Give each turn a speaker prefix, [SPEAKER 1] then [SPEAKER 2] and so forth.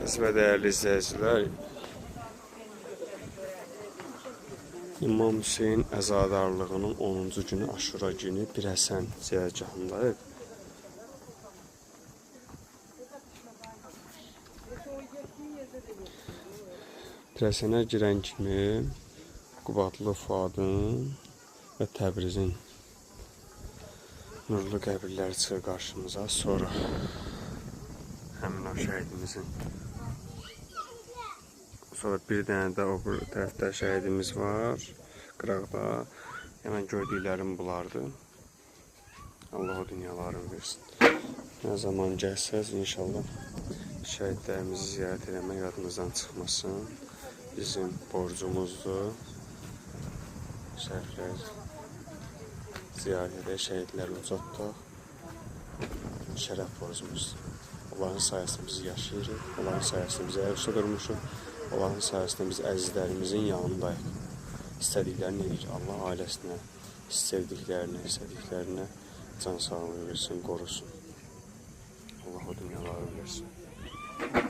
[SPEAKER 1] Əziz və dəyərli izləyicilər, İmam Hüseyin əzadarlığının 10-cu günü Aşura günü Birəsən ziyargahındayıq. Birəsənə girən kimi Qubadlı Fuadın və Təbrizin nurlu qəbirləri çıxır qarşımıza. Sonra həmin o şəhidimizin, sonra bir dənə də o tərəfdə şəhidimiz var, qıraqda. Hemen gördüklərim bulardı. Allah o dünyalarını versin. Ne zaman gəlsəz inşallah şəhidlərimizi ziyarət eləmək yadınızdan çıxmasın. Bizim borcumuzdur. Şəhidlər ziyarət edək, şəhidlər ucatdıq. Şərəf borcumuzdur. Allah'ın sayesinde biz yaşayırıq. Allah'ın sayesinde biz ayaqda durmuşuq. Allah'ın sayesinde biz əzizlərimizin yanındayıq. İstədiklərini edir. Allah ailəsinə, istədiklərinə can sağlığı versin, qorusun. Allah o dünyaları versin.